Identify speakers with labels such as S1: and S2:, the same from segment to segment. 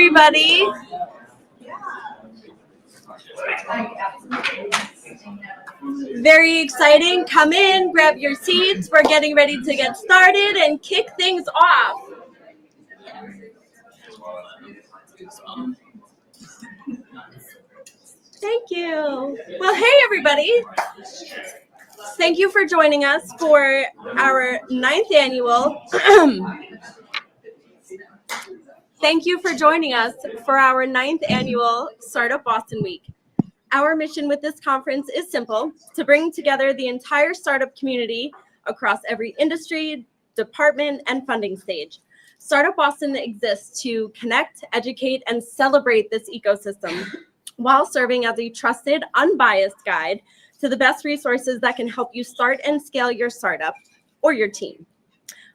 S1: everybody. Very exciting. Come in, grab your seats. We're getting ready to get started and kick things off. Thank you. Well, hey, everybody. Thank you for joining us for our 9th annual. Thank you for joining us for our 9th annual Startup Boston Week. Our mission with this conference is simple: to bring together the entire startup community across every industry, department, and funding stage. Startup Boston exists to connect, educate, and celebrate this ecosystem while serving as a trusted, unbiased guide to the best resources that can help you start and scale your startup or your team.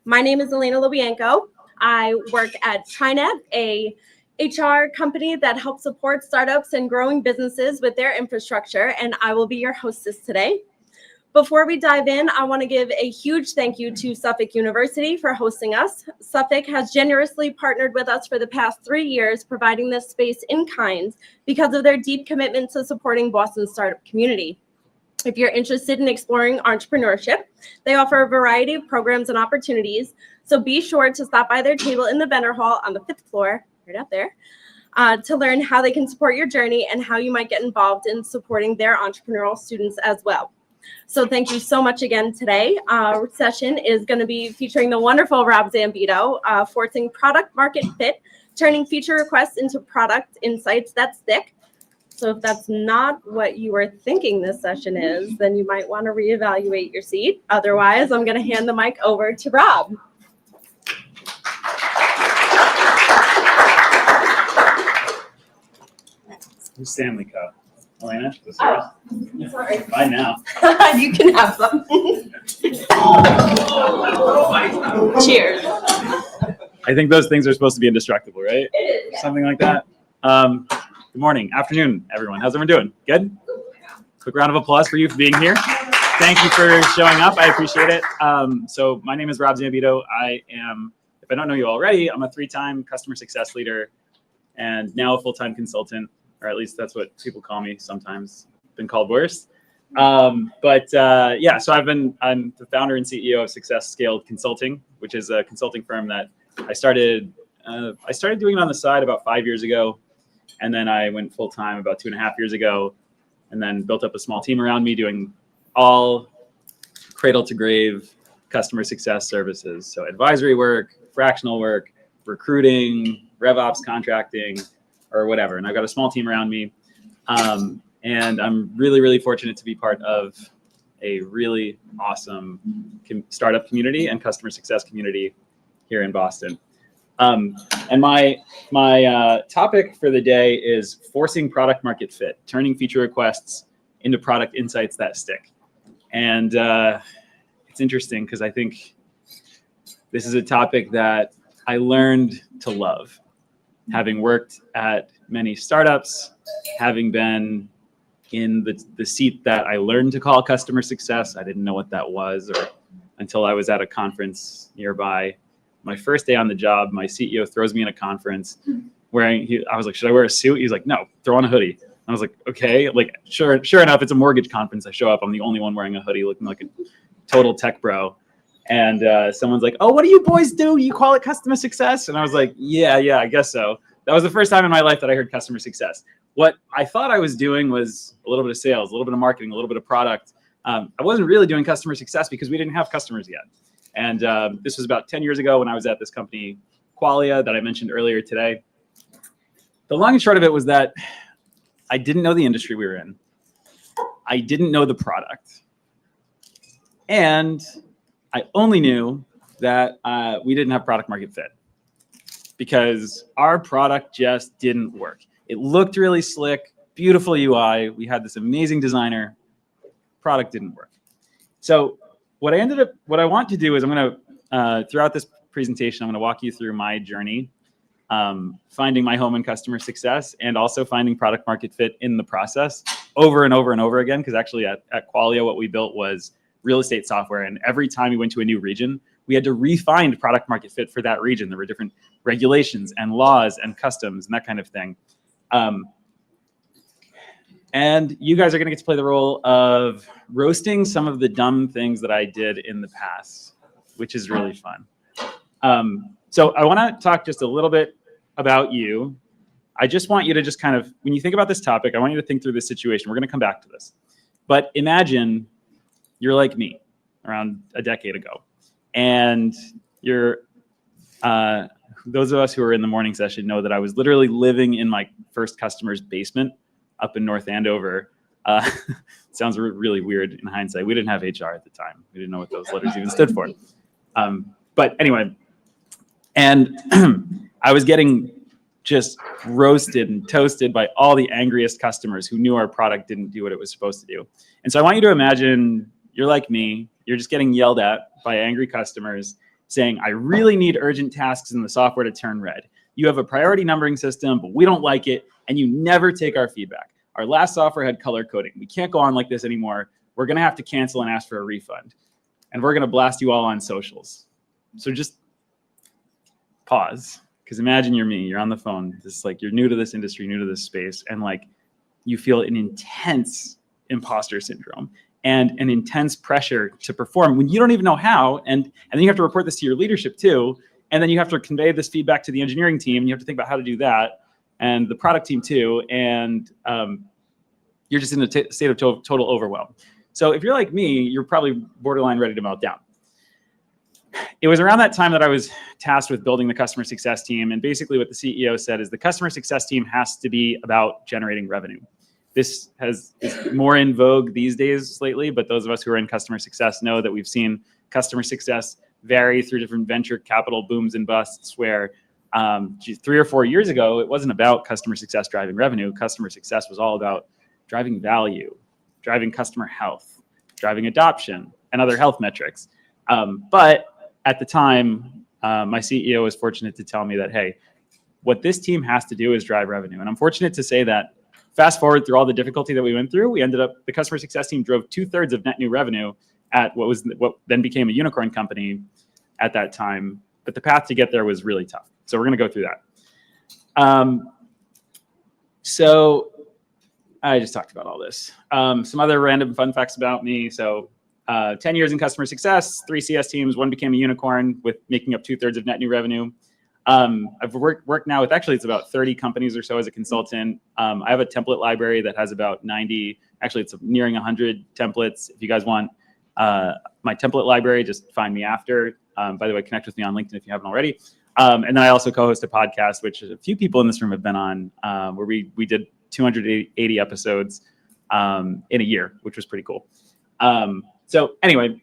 S1: My name is Elena Lobianco. I work at TriNet, a HR company that helps support startups and growing businesses with their infrastructure, and I will be your hostess today. Before we dive in, I want to give a huge thank you to Suffolk University for hosting us. Suffolk has generously partnered with us for the past 3 years, providing this space in kind because of their deep commitment to supporting Boston's startup community. If you're interested in exploring entrepreneurship, they offer a variety of programs and opportunities, so be sure to stop by their table in the vendor hall on the 5th floor, right out there, to learn how they can support your journey and how you might get involved in supporting their entrepreneurial students as well. So thank you so much again today. Our session is going to be featuring the wonderful Rob Zambito, forcing product market fit, turning feature requests into product insights that stick. So if that's not what you were thinking this session is, then you might want to reevaluate your seat. Otherwise, I'm going to hand the mic over to Rob.
S2: Who's Stanley Cup? Elena, this is yours.
S1: Sorry.
S2: Bye now.
S1: You can have some. Cheers.
S2: I think those things are supposed to be indestructible, right?
S1: It is, yeah.
S2: Something like that. Good morning, afternoon, everyone. How's everyone doing? Good? Quick round of applause for you for being here. Thank you for showing up. I appreciate it. So my name is Rob Zambito. I am, if I don't know you already, I'm a 3-time customer success leader and now a full-time consultant, or at least that's what people call me sometimes. Been called worse. Yeah, so I'm the founder and CEO of Success Scaled Consulting, which is a consulting firm that I started doing it on the side about 5 years ago. And then I went full time about 2.5 years ago, and then built up a small team around me doing all cradle to grave customer success services. So advisory work, fractional work, recruiting, RevOps contracting, or whatever. And I've got a small team around me. And I'm really, really fortunate to be part of a really awesome startup community and customer success community here in Boston. And my topic for the day is forcing product market fit, turning feature requests into product insights that stick. And it's interesting because I think this is a topic that I learned to love, having worked at many startups, having been in the seat that I learned to call customer success. I didn't know what that was until I was at a conference nearby. My first day on the job, my CEO throws me in a conference I was like, should I wear a suit? He's like, no, throw on a hoodie. I was like, okay, like sure enough, it's a mortgage conference. I show up, I'm the only one wearing a hoodie, looking like a total tech bro. And someone's like, oh, what do you boys do? You call it customer success? And I was like, yeah, I guess so. That was the first time in my life that I heard customer success. What I thought I was doing was a little bit of sales, a little bit of marketing, a little bit of product. I wasn't really doing customer success because we didn't have customers yet. And this was about 10 years ago when I was at this company, Qualia, that I mentioned earlier today. The long and short of it was that I didn't know the industry we were in. I didn't know the product. And I only knew that we didn't have product market fit because our product just didn't work. It looked really slick, beautiful UI. We had this amazing designer. Product didn't work. So what I want to do is I'm going to, throughout this presentation, I'm going to walk you through my journey, finding my home in customer success and also finding product market fit in the process over and over and over again. Because actually at Qualia, what we built was real estate software. And every time we went to a new region, we had to re-find product market fit for that region. There were different regulations and laws and customs and that kind of thing. And you guys are going to get to play the role of roasting some of the dumb things that I did in the past, which is really fun. So I want to talk just a little bit about you. I just want you to just kind of, when you think about this topic, I want you to think through this situation. We're going to come back to this. But imagine you're like me around a decade ago. And you're, those of us who are in the morning session know that I was literally living in my first customer's basement up in North Andover. Sounds really weird in hindsight. We didn't have HR at the time. We didn't know what those letters even stood for. But anyway, and I was getting just roasted and toasted by all the angriest customers who knew our product didn't do what it was supposed to do. And so I want you to imagine you're like me. You're just getting yelled at by angry customers saying, I really need urgent tasks in the software to turn red. You have a priority numbering system, but we don't like it, and you never take our feedback. Our last software had color coding. We can't go on like this anymore. We're going to have to cancel and ask for a refund. And we're going to blast you all on socials. So just pause, because imagine you're me. You're on the phone. This like you're new to this industry, new to this space, and like you feel an intense imposter syndrome and an intense pressure to perform when you don't even know how. And then you have to report this to your leadership too. And then you have to convey this feedback to the engineering team. And you have to think about how to do that, and the product team too. And you're just in a state of total overwhelm. So if you're like me, you're probably borderline ready to melt down. It was around that time that I was tasked with building the customer success team. And basically what the CEO said is the customer success team has to be about generating revenue. This is more in vogue these days lately, but those of us who are in customer success know that we've seen customer success vary through different venture capital booms and busts where 3 or 4 years ago, it wasn't about customer success driving revenue. Customer success was all about driving value, driving customer health, driving adoption, and other health metrics. But at the time, my CEO was fortunate to tell me that, hey, what this team has to do is drive revenue. And I'm fortunate to say that fast forward through all the difficulty that we went through, we ended up, the customer success team drove 2/3 of net new revenue at what then became a unicorn company at that time. But the path to get there was really tough. So we're going to go through that. So I just talked about all this. Some other random fun facts about me. So 10 years in customer success, 3 CS teams, 1 became a unicorn with making up 2/3 of net new revenue. I've worked now with, actually it's about 30 companies or so as a consultant. I have a template library that has about 90, actually it's nearing 100 templates. If you guys want my template library, just find me after. By the way, connect with me on LinkedIn if you haven't already. And then I also co-host a podcast, which a few people in this room have been on, where we did 280 episodes in a year, which was pretty cool. So anyway,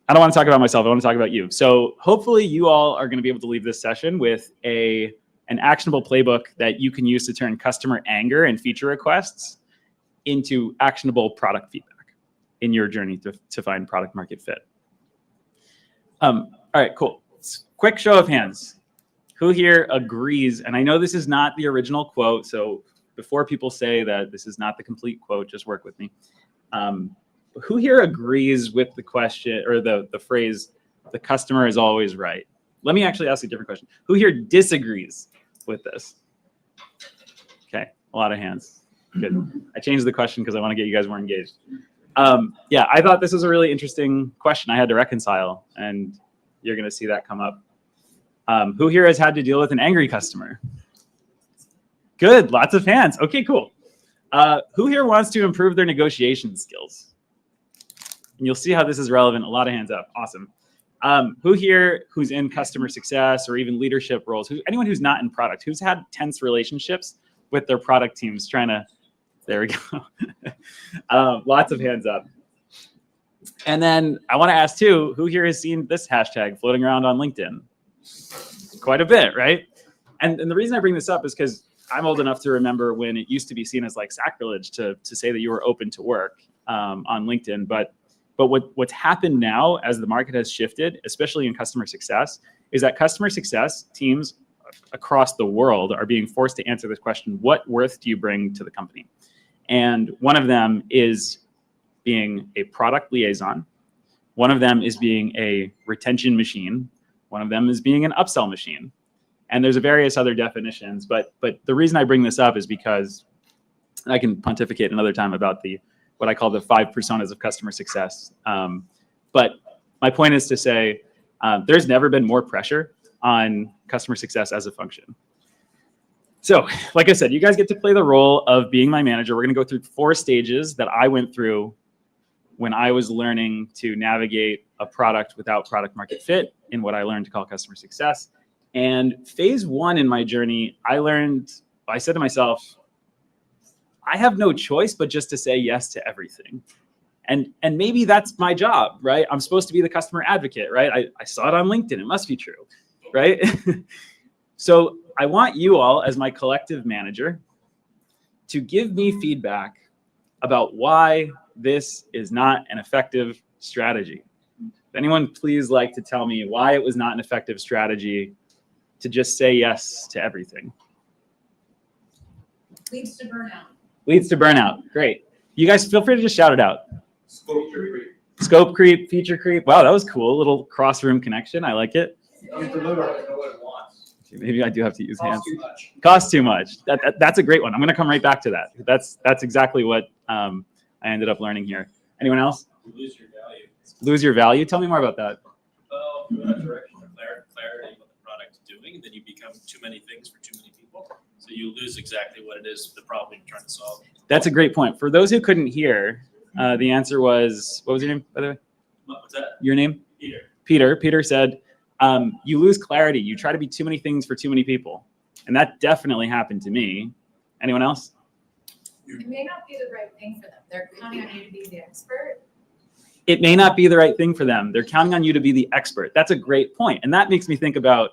S2: I don't want to talk about myself. I want to talk about you. So hopefully you all are going to be able to leave this session with an actionable playbook that you can use to turn customer anger and feature requests into actionable product feedback in your journey to find product market fit. All right, cool. Quick show of hands. Who here agrees? And I know this is not the original quote, so before people say that this is not the complete quote, just work with me. Who here agrees with the question or the phrase, the customer is always right? Let me actually ask a different question. Who here disagrees with this? Okay, a lot of hands. Good. I changed the question because I want to get you guys more engaged. Yeah, I thought this was a really interesting question I had to reconcile, and you're going to see that come up. Who here has had to deal with an angry customer? Good, lots of hands. Okay, cool. Who here wants to improve their negotiation skills? And you'll see how this is relevant. A lot of hands up. Awesome. Who here who's in customer success or even leadership roles? Anyone who's not in product, who's had tense relationships with their product teams trying to, there we go. Lots of hands up. And then I want to ask too, who here has seen this hashtag floating around on LinkedIn? Quite a bit, right? And the reason I bring this up is because I'm old enough to remember when it used to be seen as like sacrilege to say that you were open to work on LinkedIn. But what's happened now as the market has shifted, especially in customer success, is that customer success teams across the world are being forced to answer this question: what worth do you bring to the company? And one of them is being a product liaison. One of them is being a retention machine. One of them is being an upsell machine. And there's various other definitions, but the reason I bring this up is because I can pontificate another time about what I call the 5 personas of customer success. But my point is to say there's never been more pressure on customer success as a function. So, like I said, you guys get to play the role of being my manager. We're going to go through 4 stages that I went through when I was learning to navigate a product without product market fit in what I learned to call customer success. And phase 1 in my journey, I said to myself, I have no choice but just to say yes to everything. And maybe that's my job, right? I'm supposed to be the customer advocate, right? I saw it on LinkedIn. It must be true, right? So I want you all, as my collective manager, to give me feedback about why this is not an effective strategy. Would anyone please like to tell me why it was not an effective strategy to just say yes to everything?
S3: Leads to burnout.
S2: Leads to burnout. Great. You guys feel free to just shout it out.
S4: Scope creep.
S2: Scope creep, feature creep. Wow, that was cool. A little cross-room connection. I like it.
S4: You deliver, you know what it wants.
S2: Maybe I do have to use hands.
S4: Costs too much.
S2: Costs too much. That's a great one. I'm going to come right back to that. That's exactly what I ended up learning here. Anyone else?
S4: You lose your value.
S2: Lose your value. Tell me more about that.
S4: Well, that direction of clarity what the product's doing, then you become too many things for too many people. So you lose exactly what it is, the problem you're trying to solve.
S2: That's a great point. For those who couldn't hear, the answer was, what was your name, by the way?
S4: What's that?
S2: Your name?
S4: Peter.
S2: Peter said, you lose clarity. You try to be too many things for too many people. And that definitely happened to me. Anyone else?
S3: It may not be the right thing for them. They're counting on you to be the expert.
S2: It may not be the right thing for them. They're counting on you to be the expert. That's a great point. And that makes me think about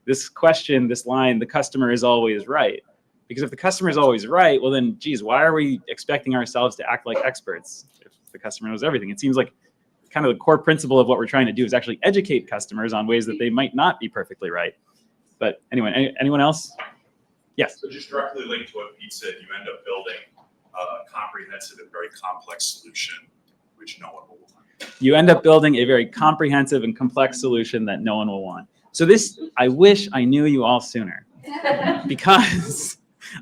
S2: this question, this line, the customer is always right. Because if the customer is always right, well then, geez, why are we expecting ourselves to act like experts if the customer knows everything? It seems like kind of the core principle of what we're trying to do is actually educate customers on ways that they might not be perfectly right. But anyway, anyone else? Yes.
S5: So just directly linked to what Pete said, you end up building a comprehensive and very complex solution, which no one will want.
S2: You end up building a very comprehensive and complex solution that no one will want. So this, I wish I knew you all sooner, because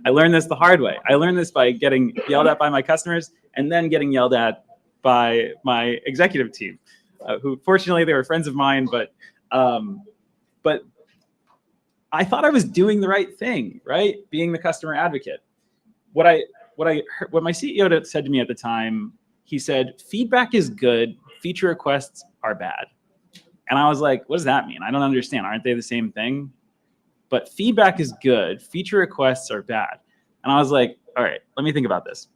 S2: I learned this the hard way. I learned this by getting yelled at by my customers and then getting yelled at by my executive team, who fortunately they were friends of mine, but I thought I was doing the right thing, right? Being the customer advocate. What my CEO said to me at the time, he said, feedback is good, feature requests are bad. And I was like, what does that mean? I don't understand. Aren't they the same thing? But feedback is good, feature requests are bad. And I was like, all right, let me think about this.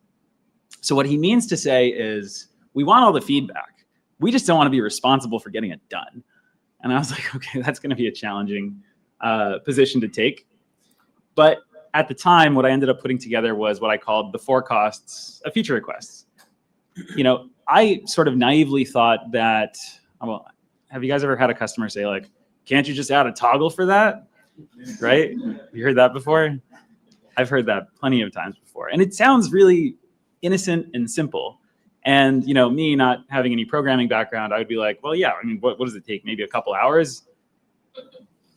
S2: So what he means to say is, we want all the feedback. We just don't want to be responsible for getting it done. And I was like, okay, that's going to be a challenging position to take. But at the time, what I ended up putting together was what I called the 4 costs of feature requests. You know, I sort of naively thought that, well, have you guys ever had a customer say like, can't you just add a toggle for that? Right? You heard that before? I've heard that plenty of times before. And it sounds really innocent and simple. And, you know, me not having any programming background, I would be like, well, yeah, I mean, what does it take? Maybe a couple hours?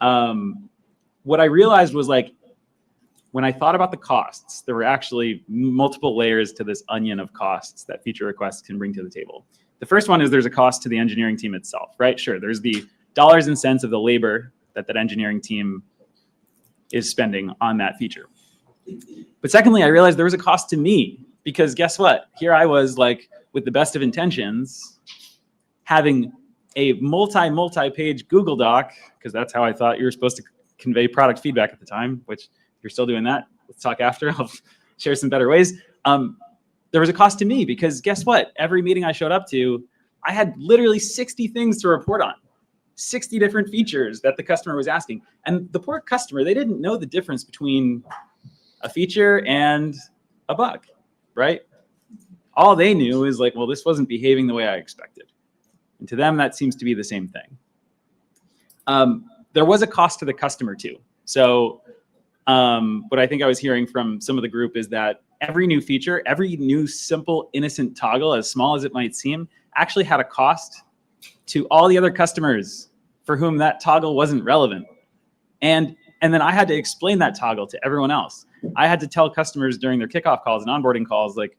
S2: What I realized was like, when I thought about the costs, there were actually multiple layers to this onion of costs that feature requests can bring to the table. The first one is there's a cost to the engineering team itself, right? Sure, there's the dollars and cents of the labor that engineering team is spending on that feature. But secondly, I realized there was a cost to me, because guess what? Here I was like, with the best of intentions, having a multi-page Google Doc, because that's how I thought you were supposed to convey product feedback at the time, which you're still doing that. Let's talk after. I'll share some better ways. There was a cost to me, because guess what? Every meeting I showed up to, I had literally 60 things to report on, 60 different features that the customer was asking. And the poor customer, they didn't know the difference between a feature and a bug, right? All they knew is like, well, this wasn't behaving the way I expected. And to them, that seems to be the same thing. There was a cost to the customer too. So what I think I was hearing from some of the group is that every new feature, every new simple, innocent toggle, as small as it might seem, actually had a cost to all the other customers for whom that toggle wasn't relevant. And And then I had to explain that toggle to everyone else. I had to tell customers during their kickoff calls and onboarding calls, like,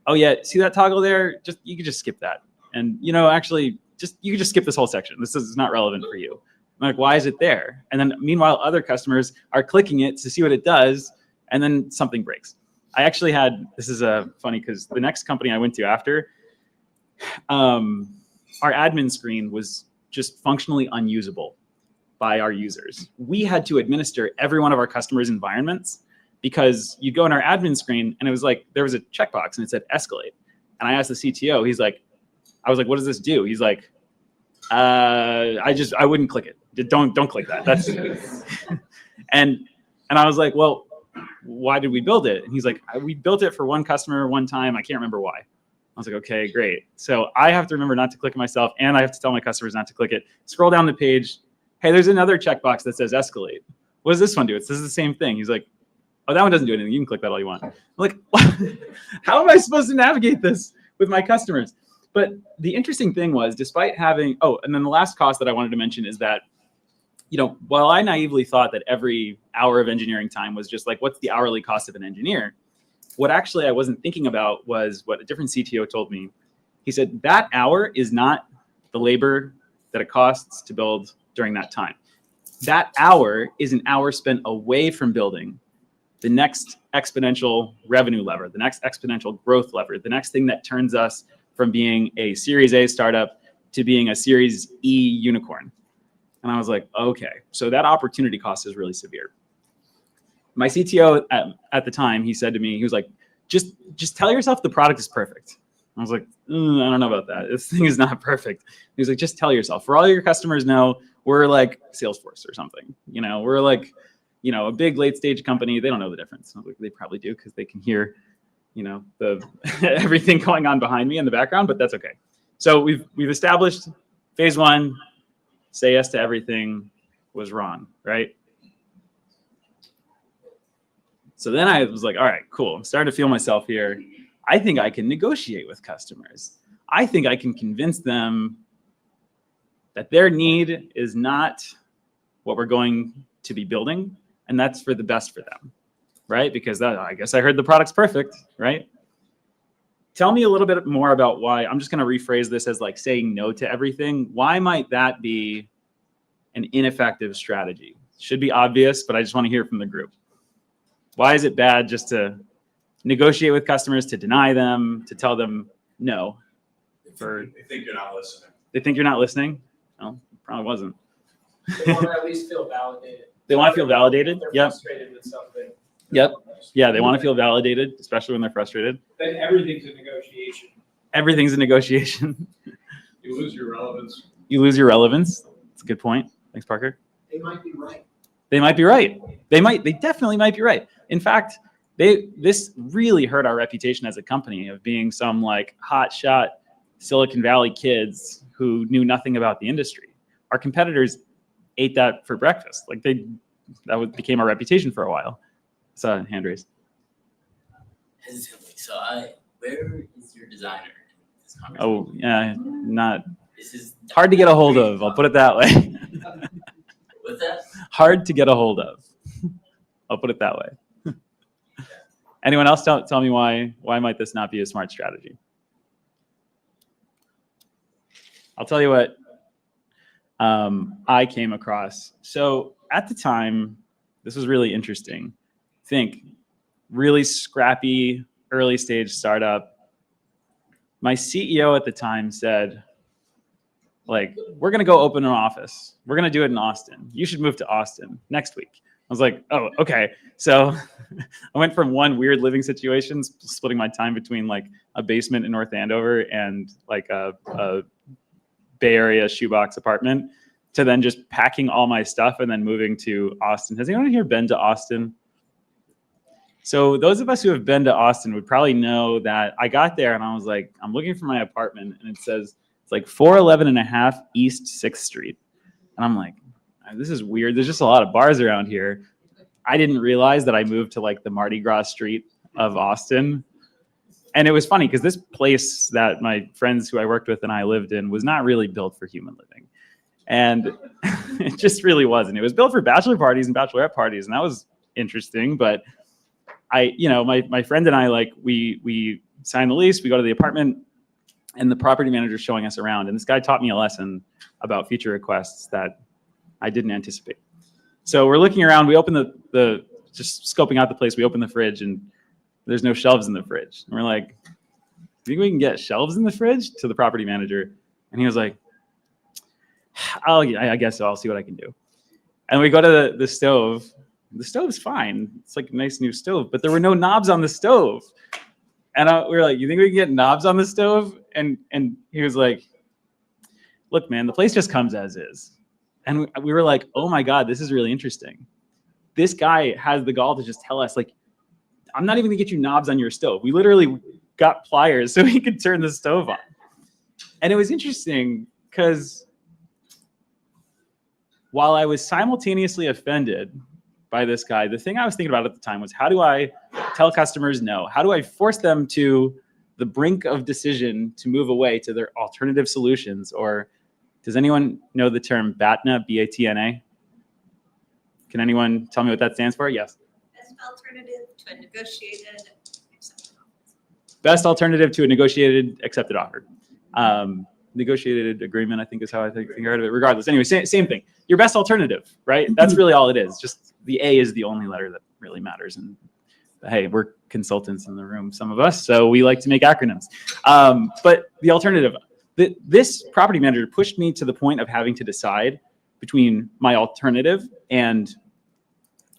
S2: oh yeah, see that toggle there? You could just skip that. And actually, you could just skip this whole section. This is not relevant for you. I'm like, why is it there? And then meanwhile, other customers are clicking it to see what it does, and then something breaks. I actually had, this is funny because the next company I went to after, our admin screen was just functionally unusable by our users. We had to administer every one of our customers' environments because you go in our admin screen and it was like, there was a checkbox and it said escalate. And I asked the CTO, I was like, what does this do? He's like, I wouldn't click it. Don't click that. That's and I was like, well, why did we build it? And he's like, we built it for one customer one time. I can't remember why. I was like, okay, great. So I have to remember not to click it myself, and I have to tell my customers not to click it. Scroll down the page. Hey, there's another checkbox that says escalate. What does this one do? It says the same thing. He's like, oh, that one doesn't do anything. You can click that all you want. I'm like, what? How am I supposed to navigate this with my customers? But the interesting thing was, despite having, and then the last cost that I wanted to mention is that, while I naively thought that every hour of engineering time was just like, what's the hourly cost of an engineer? What actually I wasn't thinking about was what a different CTO told me. He said, that hour is not the labor that it costs to build during that time. That hour is an hour spent away from building the next exponential revenue lever, the next exponential growth lever, the next thing that turns us from being a Series A startup to being a Series E unicorn. And I was like, okay, so that opportunity cost is really severe. My CTO at the time, he said to me, he was like, just tell yourself the product is perfect. I was like, I don't know about that. This thing is not perfect. He was like, just tell yourself. For all your customers know, we're like Salesforce or something. We're like, a big late stage company. They don't know the difference. I was like, they probably do because they can hear, the everything going on behind me in the background, but that's okay. So we've established phase one, say yes to everything was wrong, right? So then I was like, all right, cool. I'm starting to feel myself here. I think I can negotiate with customers. I think I can convince them that their need is not what we're going to be building, and that's for the best for them, right? Because I guess I heard the product's perfect, right? Tell me a little bit more about why. I'm just going to rephrase this as like saying no to everything. Why might that be an ineffective strategy? Should be obvious, but I just want to hear from the group. Why is it bad just to negotiate with customers, to deny them, to tell them no?
S5: They think you're not listening.
S2: They think you're not listening? Well, probably wasn't.
S6: They want to at least feel validated.
S2: They want to feel validated?
S6: They're
S2: Yep.
S6: frustrated with something.
S2: Yep. Yeah, they want to feel validated, especially when they're frustrated.
S6: Then everything's a negotiation.
S2: Everything's a negotiation.
S5: You lose your relevance.
S2: You lose your relevance. That's a good point. Thanks, Parker.
S6: They might be right.
S2: They might be right. They definitely might be right. In fact, this really hurt our reputation as a company of being some like hotshot Silicon Valley kids who knew nothing about the industry. Our competitors ate that for breakfast. Like became our reputation for a while. It's a hand raise.
S7: Hesitantly. So where is your designer in this conversation?
S2: Oh, yeah, not
S7: This is
S2: hard to get a hold of. I'll put it that way.
S7: What's that?
S2: Hard to get a hold of. I'll put it that way. Anyone else tell me why might this not be a smart strategy? I'll tell you what I came across. So at the time, this was really interesting. Think really scrappy early stage startup. My CEO at the time said, like, we're going to go open an office. We're going to do it in Austin. You should move to Austin next week. I was like, oh, okay. So I went from one weird living situation, splitting my time between like a basement in North Andover and like a Bay Area shoebox apartment, to then just packing all my stuff and then moving to Austin. Has anyone here been to Austin? So those of us who have been to Austin would probably know that I got there and I was like, I'm looking for my apartment and it says it's like 411 and a half East 6th Street. And I'm like, this is weird. There's just a lot of bars around here. I didn't realize that I moved to like the Mardi Gras street of Austin. And it was funny because this place that my friends who I worked with and I lived in was not really built for human living. And it just really wasn't. It was built for bachelor parties and bachelorette parties, and that was interesting. But my friend and I, like, we signed the lease, we go to the apartment, and the property manager's showing us around. And this guy taught me a lesson about feature requests that I didn't anticipate. So we're looking around, we open the just scoping out the place, we open the fridge, and there's no shelves in the fridge. And we're like, do you think we can get shelves in the fridge? To the property manager. And he was like, I guess so. I'll see what I can do. And we go to the stove. The stove's fine. It's like a nice new stove, but there were no knobs on the stove. And we were like, you think we can get knobs on the stove? And he was like, look, man, the place just comes as is. And we were like, oh my God, this is really interesting. This guy has the gall to just tell us, like, I'm not even gonna get you knobs on your stove. We literally got pliers so he could turn the stove on. And it was interesting because while I was simultaneously offended by this guy, the thing I was thinking about at the time was, how do I tell customers no? How do I force them to the brink of decision to move away to their alternative solutions? Or does anyone know the term BATNA, B-A-T-N-A? Can anyone tell me what that stands for? Yes.
S8: Best alternative to a negotiated accepted offer.
S2: Best alternative to a negotiated accepted offer. Negotiated agreement, I think, is how I think of it. Regardless, anyway, same thing. Your best alternative, right? That's really all it is. Just the A is the only letter that really matters. And hey, we're consultants in the room, some of us, so we like to make acronyms. But the alternative, this property manager pushed me to the point of having to decide between my alternative and,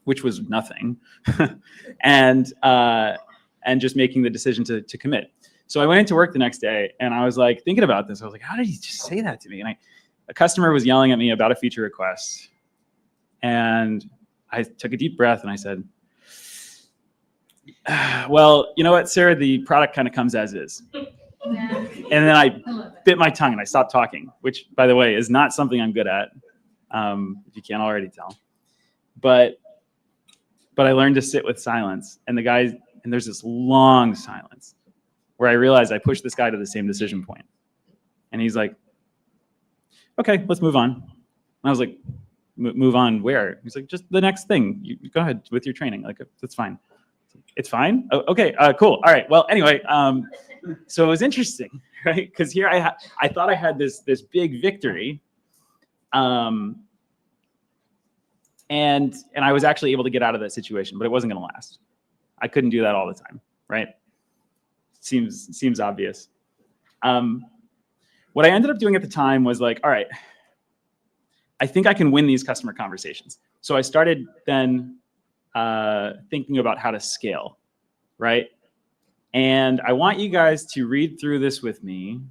S2: which was nothing, and just making the decision to commit. So I went into work the next day and I was like thinking about this. I was like, how did he just say that to me? And a customer was yelling at me about a feature request. And I took a deep breath and I said, well, you know what, Sarah, the product kind of comes as is. And then I bit my tongue and I stopped talking, which, by the way, is not something I'm good at, if you can't already tell. But I learned to sit with silence. And there's this long silence where I realized I pushed this guy to the same decision point. And he's like, okay, let's move on. And I was like, move on where? He's like, just the next thing. You go ahead with your training. Like, that's fine. It's fine? Oh, okay, cool. All right. Well, anyway, so it was interesting, right? Because here I thought I had this big victory. And I was actually able to get out of that situation, but it wasn't going to last. I couldn't do that all the time, right? Seems obvious. What I ended up doing at the time was like, all right, I think I can win these customer conversations. So I started then thinking about how to scale, right? And I want you guys to read through this with me,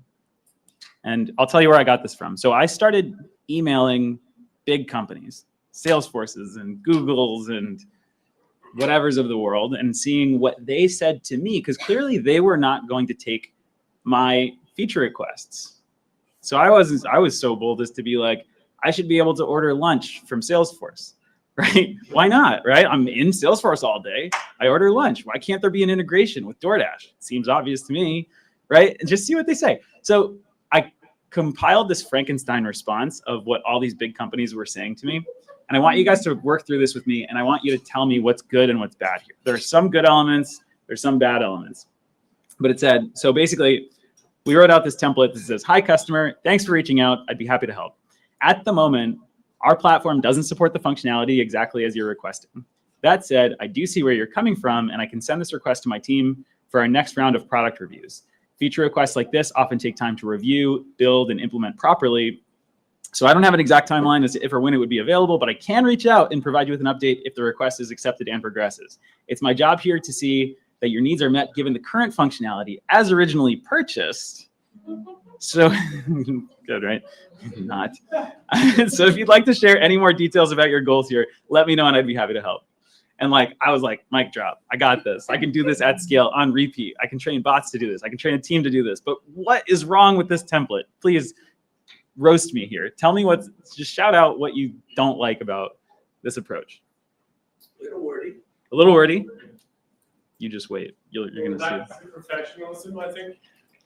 S2: and I'll tell you where I got this from. So I started emailing big companies, Salesforces and Googles and whatevers of the world, and seeing what they said to me, because clearly they were not going to take my feature requests. So I was so bold as to be like, I should be able to order lunch from Salesforce, right? Why not, right? I'm in Salesforce all day. I order lunch. Why can't there be an integration with DoorDash? It seems obvious to me, right? And just see what they say. So I compiled this Frankenstein response of what all these big companies were saying to me. And I want you guys to work through this with me, and I want you to tell me what's good and what's bad here. There are some good elements, there's some bad elements. But it said, so basically, we wrote out this template that says, hi, customer, thanks for reaching out. I'd be happy to help. At the moment, our platform doesn't support the functionality exactly as you're requesting. That said, I do see where you're coming from, and I can send this request to my team for our next round of product reviews. Feature requests like this often take time to review, build, and implement properly. So I don't have an exact timeline as to if or when it would be available, but I can reach out and provide you with an update if the request is accepted and progresses. It's my job here to see that your needs are met given the current functionality as originally purchased. So, good, right? Not. So if you'd like to share any more details about your goals here, let me know and I'd be happy to help. And like, I was like, mic drop, I got this. I can do this at scale on repeat. I can train bots to do this. I can train a team to do this. But what is wrong with this template? Please roast me here. Tell me just shout out what you don't like about this approach.
S6: A little wordy.
S2: A little wordy. You just wait. You're going to see.
S9: That's the professionalism, I think.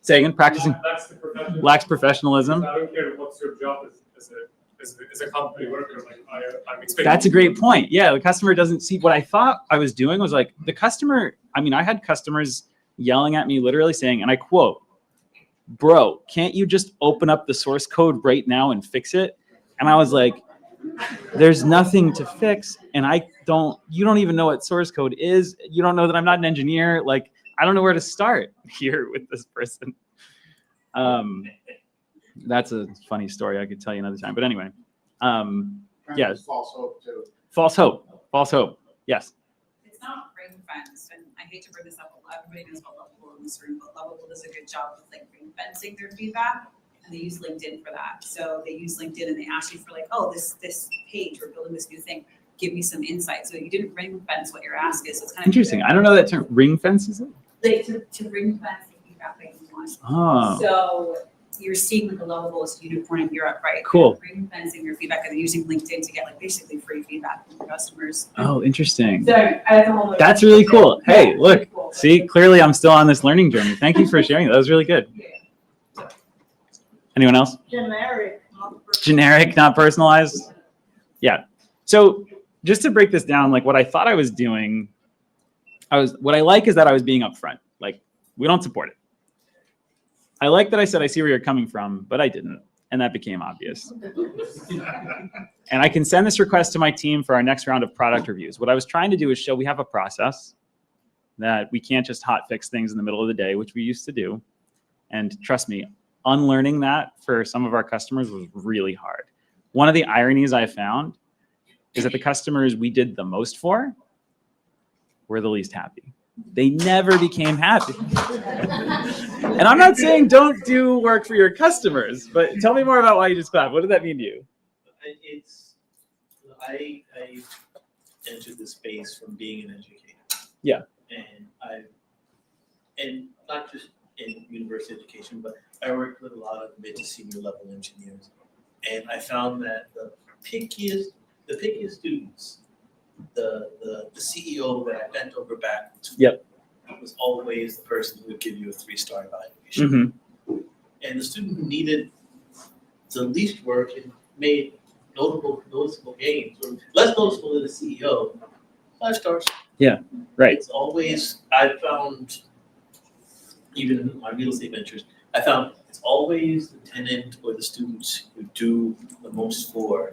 S2: Say again, practicing.
S9: That's the professionalism.
S2: Lacks professionalism.
S9: I don't care what's your job as a as a company worker, like I'm expecting.
S2: That's a great point. Yeah, the customer doesn't see what I thought I was doing was like the customer. I mean, I had customers yelling at me, literally saying, and I quote, "Bro, can't you just open up the source code right now and fix it?" And I was like, "There's nothing to fix, and you don't even know what source code is. You don't know that I'm not an engineer. Like, I don't know where to start here with this person." That's a funny story I could tell you another time. But anyway, yeah.
S6: False hope too.
S2: False hope. False hope. Yes.
S10: It's not ring fence, and I hate to bring this up, everybody knows about Lovable in this room, but Lovable does a good job of like ring fencing their feedback, and they use LinkedIn for that. So they use LinkedIn and they ask you for like, oh, this page, we're building this new thing, give me some insight. So you didn't ring fence what your ask is. So it's kind of
S2: Interesting. I don't know that term. Ring fence, is it?
S10: like to ring fence the feedback that you want.
S2: Oh.
S10: So you're seeing like the Lovable is unicorn in Europe, right?
S2: Cool.
S10: They're ring fencing your feedback and they're using LinkedIn to get like basically free feedback from their customers.
S2: Oh, interesting.
S10: So as a whole,
S2: That's really cool. Hey, look, see, clearly I'm still on this learning journey. Thank you for sharing. That was really good. Anyone else? Generic, not personalized. Yeah. So just to break this down, like what I thought I was doing, what I like is that I was being upfront. Like, we don't support it. I like that I said I see where you're coming from, but I didn't, and that became obvious. And I can send this request to my team for our next round of product reviews. What I was trying to do is show we have a process, that we can't just hot fix things in the middle of the day, which we used to do. And trust me, unlearning that for some of our customers was really hard. One of the ironies I found is that the customers we did the most for were the least happy. They never became happy. And I'm not saying don't do work for your customers, but tell me more about why you just clapped. What did that mean to you?
S6: I entered the space from being an educator.
S2: Yeah.
S6: And not just in university education, but I worked with a lot of mid to senior level engineers. And I found that the pickiest students, the CEO that I bent over backwards was always the person who would give you a 3-star evaluation.
S2: Mm-hmm.
S6: And the student who needed the least work and made noticeable gains, or less noticeable than the CEO, 5 stars.
S2: Yeah, right.
S6: It's always, I found, even in my real estate ventures, I found it's always the tenant or the students who do the most for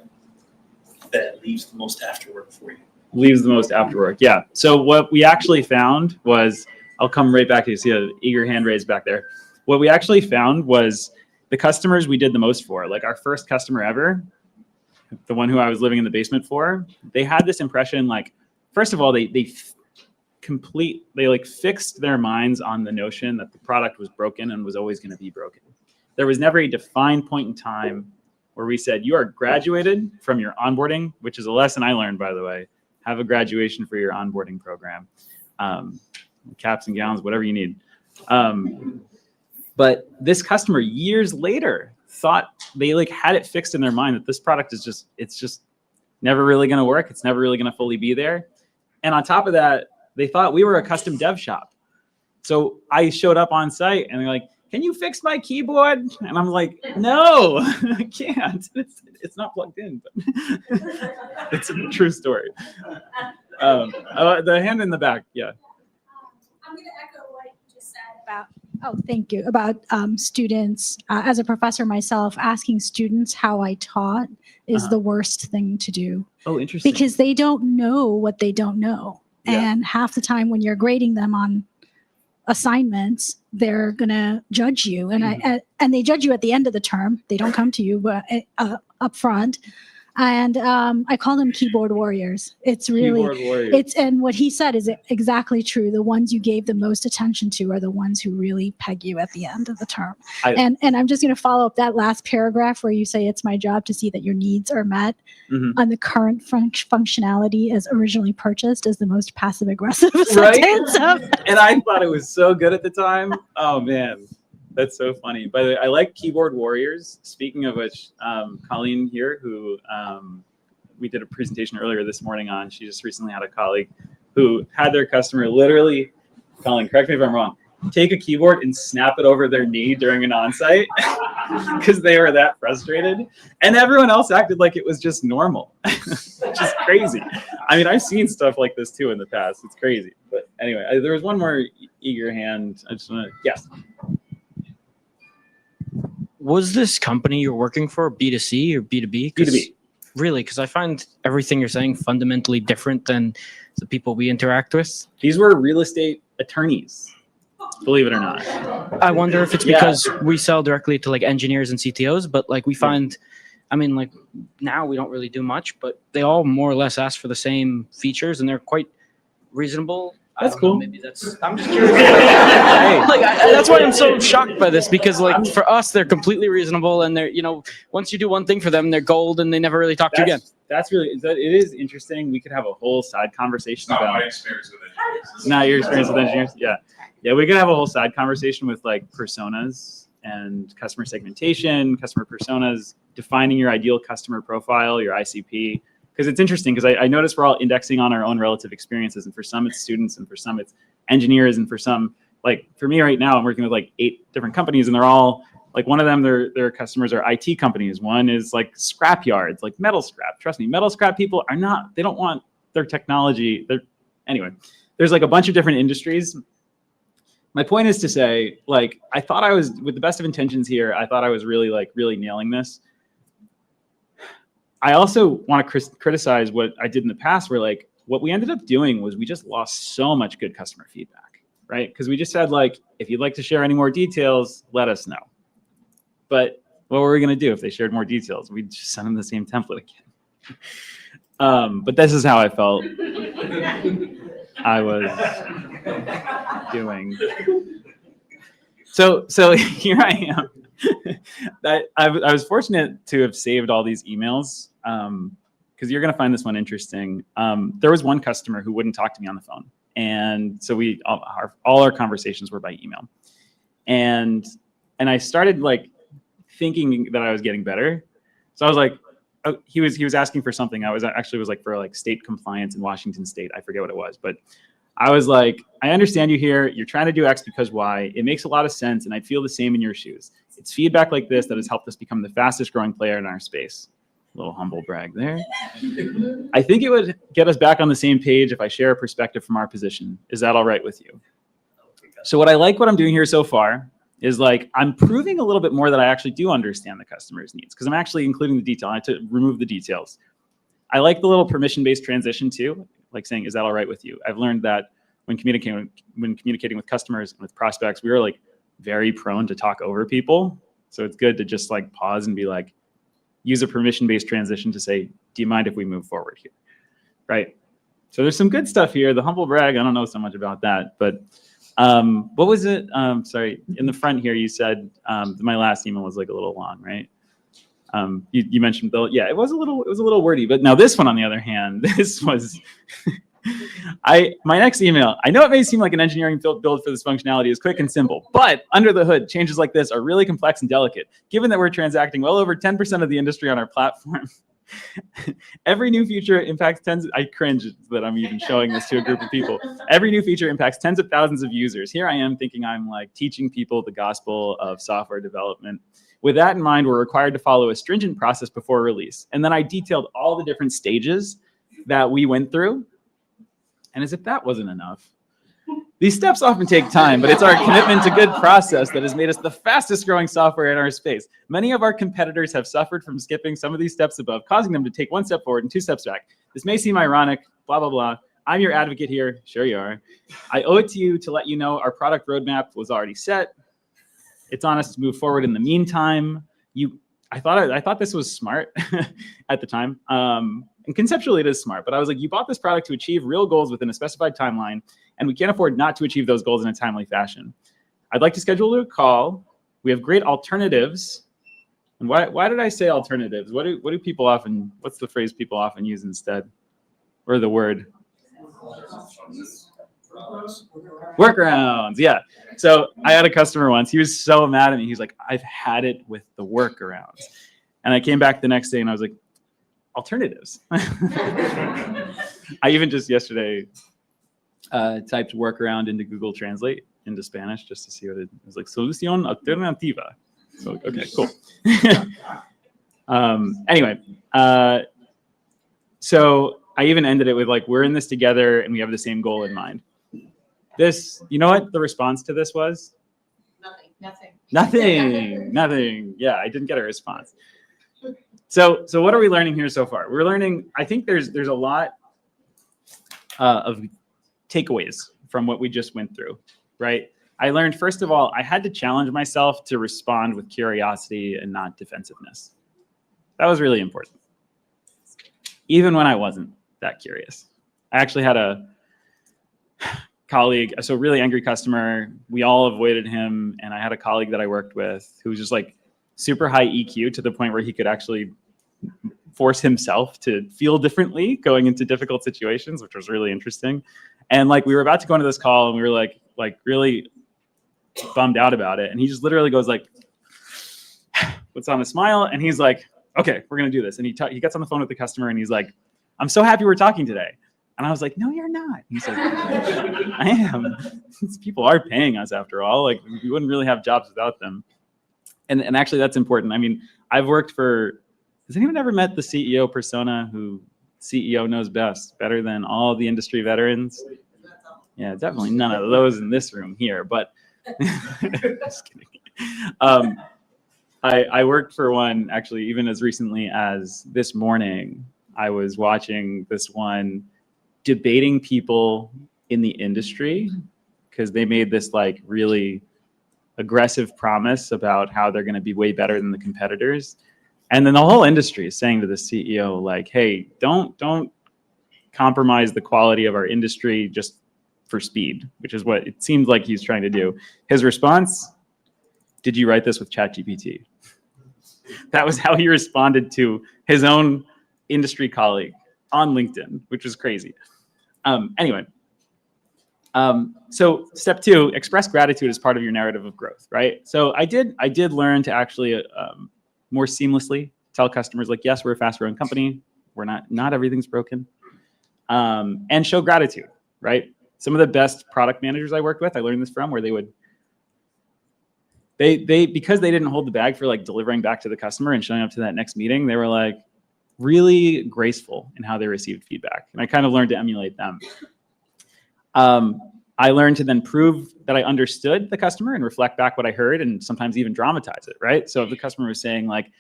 S6: that leaves the most afterwork for you.
S2: Leaves the most afterwork. Yeah. So what we actually found was, I'll come right back to you. See an eager hand raised back there. What we actually found was the customers we did the most for, like our first customer ever, the one who I was living in the basement for, they had this impression, like, first of all, they fixed their minds on the notion that the product was broken and was always going to be broken. There was never a defined point in time where we said, you are graduated from your onboarding, which is a lesson I learned, by the way. Have a graduation for your onboarding program. Caps and gowns, whatever you need. But this customer years later thought they had it fixed in their mind that this product is it's just never really going to work. It's never really going to fully be there. And on top of that, they thought we were a custom dev shop. So I showed up on site and they're like, can you fix my keyboard? And I'm like, no, I can't. It's not plugged in. But it's a true story. The hand in the back, yeah.
S11: I'm going to echo what you just said about, thank you, about students. As a professor myself, asking students how I taught is the worst thing to do.
S2: Oh, interesting.
S11: Because they don't know what they don't know.
S2: Yeah.
S11: And half the time when you're grading them on assignments, they're going to judge you. And and they judge you at the end of the term. They don't come to you up front. And I call them keyboard warriors. It's really,
S2: Keyboard warriors.
S11: and what he said is exactly true. The ones you gave the most attention to are the ones who really peg you at the end of the term. And I'm just going to follow up that last paragraph where you say it's my job to see that your needs are met on the current functionality as originally purchased as the most passive aggressive sentence.
S2: And I thought it was so good at the time. Oh man. That's so funny. By the way, I like keyboard warriors. Speaking of which, Colleen here, who we did a presentation earlier this morning on, she just recently had a colleague who had their customer literally, Colleen, correct me if I'm wrong, take a keyboard and snap it over their knee during an onsite. because they were that frustrated, and everyone else acted like it was just normal. Which is crazy. I mean, I've seen stuff like this too in the past. It's crazy. But anyway, there was one more eager hand. I just want to, yes.
S12: Was this company you're working for B2C or B2B?
S2: B2B.
S12: Really? Because I find everything you're saying fundamentally different than the people we interact with.
S2: These were real estate attorneys, believe it or not.
S12: I wonder if it's because we sell directly to like engineers and CTOs, but like we find, I mean, like now we don't really do much, but they all more or less ask for the same features and they're quite reasonable.
S2: That's cool.
S12: Maybe I'm just curious. That's why I'm so shocked by this, because like for us, they're completely reasonable and they're, once you do one thing for them, they're gold and they never really talk to you again.
S2: That's really, it is interesting. We could have a whole side conversation
S5: Not
S2: about
S5: my experience with engineers.
S2: Not your experience with engineers. Yeah. Yeah. We could have a whole side conversation with like personas and customer segmentation, customer personas, defining your ideal customer profile, your ICP. Because it's interesting, because I notice we're all indexing on our own relative experiences, and for some it's students, and for some it's engineers, and for some, like for me right now, I'm working with like 8 different companies, and they're all like, one of them, their customers are IT companies. One is like scrap yards, like metal scrap. Trust me, metal scrap people are not, they don't want their technology. Anyway, there's like a bunch of different industries. My point is to say, like, I thought I was, with the best of intentions here, I thought I was really nailing this. I also want to criticize what I did in the past, where like what we ended up doing was we just lost so much good customer feedback, right? Because we just said like, if you'd like to share any more details, let us know. But what were we going to do if they shared more details? We'd just send them the same template again. But this is how I felt I was doing. So here I am. I was fortunate to have saved all these emails, because you're going to find this one interesting. There was one customer who wouldn't talk to me on the phone, and so all our conversations were by email. And I started like thinking that I was getting better. So I was like, oh, he was asking for something. I was like for like state compliance in Washington State. I forget what it was, but I was like, I understand you here. You're trying to do X because Y. It makes a lot of sense, and I feel the same in your shoes. It's feedback like this that has helped us become the fastest growing player in our space. A little humble brag there. I think it would get us back on the same page if I share a perspective from our position. Is that all right with you? So what I'm doing here so far is like, I'm proving a little bit more that I actually do understand the customer's needs, because I'm actually including the detail. I had to remove the details. I like the little permission-based transition too, like saying, is that all right with you? I've learned that when communicating with customers and with prospects, we are like very prone to talk over people. So it's good to just like pause and be like, use a permission-based transition to say, do you mind if we move forward here? Right? So there's some good stuff here. The humble brag, I don't know so much about that, but what was it? Sorry, in the front here, you said my last email was like a little long, right? You mentioned it was a little wordy, but now this one, on the other hand, this was, my next email, I know it may seem like an engineering build for this functionality is quick and simple, but under the hood, changes like this are really complex and delicate. Given that we're transacting well over 10% of the industry on our platform, every new feature impacts I cringe that I'm even showing this to a group of people. Every new feature impacts tens of thousands of users. Here I am thinking I'm like teaching people the gospel of software development. With that in mind, we're required to follow a stringent process before release. And then I detailed all the different stages that we went through. And as if that wasn't enough, these steps often take time, but it's our commitment to good process that has made us the fastest growing software in our space. Many of our competitors have suffered from skipping some of these steps above, causing them to take 1 step forward and 2 steps back. This may seem ironic, blah, blah, blah. I'm your advocate here. Sure you are. I owe it to you to let you know our product roadmap was already set. It's on us to move forward in the meantime. I thought this was smart at the time. And conceptually it is smart, but I was like, you bought this product to achieve real goals within a specified timeline, and we can't afford not to achieve those goals in a timely fashion. I'd like to schedule a call. We have great alternatives. And why did I say alternatives? What's the phrase people often use instead? Or the word? Workarounds, yeah. So I had a customer once, he was so mad at me. He's like, I've had it with the workarounds. And I came back the next day and I was like, alternatives. I even just yesterday typed workaround into Google Translate into Spanish just to see what it was like. Solución alternativa. So, okay, cool. Anyway, so I even ended it with like, we're in this together and we have the same goal in mind. This, you know what the response to this was? Nothing. Yeah, I didn't get a response. So what are we learning here so far? We're learning, I think there's a lot of takeaways from what we just went through, right? I learned, first of all, I had to challenge myself to respond with curiosity and not defensiveness. That was really important. Even when I wasn't that curious. I actually had a colleague, so really angry customer. We all avoided him. And I had a colleague that I worked with who was just like super high EQ to the point where he could actually force himself to feel differently going into difficult situations, which was really interesting. And like, we were about to go into this call and we were like really bummed out about it. And he just literally goes like, puts on a smile and he's like, okay, we're going to do this. And he gets on the phone with the customer and he's like, I'm so happy we're talking today. And I was like, no, you're not. He's like, I am. These people are paying us after all. Like, we wouldn't really have jobs without them. And actually, that's important. I mean, I've worked for, has anyone ever met the CEO persona who CEO knows best, better than all the industry veterans? Yeah, definitely none of those in this room here, but just kidding. I worked for one, actually, even as recently as this morning. I was watching this one debating people in the industry because they made this like really aggressive promise about how they're going to be way better than the competitors. And then the whole industry is saying to the CEO, like, hey, don't compromise the quality of our industry just for speed, which is what it seemed like he's trying to do. His response, did you write this with ChatGPT? That was how he responded to his own industry colleague on LinkedIn, which was crazy. Anyway, so step 2, express gratitude as part of your narrative of growth, right? So I did learn to actually more seamlessly tell customers like, yes, we're a fast-growing company. We're not everything's broken, and show gratitude, right? Some of the best product managers I worked with, I learned this from, where they would, because they didn't hold the bag for like delivering back to the customer and showing up to that next meeting, they were like really graceful in how they received feedback. And I kind of learned to emulate them. I learned to then prove that I understood the customer and reflect back what I heard and sometimes even dramatize it, right? So if the customer was saying like,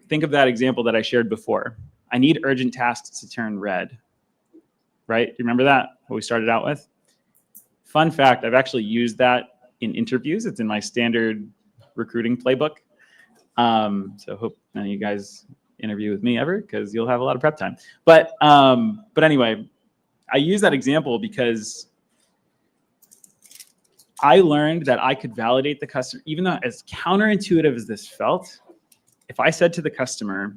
S2: think of that example that I shared before. I need urgent tasks to turn red, right? You remember that, what we started out with? Fun fact, I've actually used that in interviews. It's in my standard recruiting playbook. So hope none of you guys interview with me ever because you'll have a lot of prep time. But anyway, I use that example because I learned that I could validate the customer, even though as counterintuitive as this felt, if I said to the customer,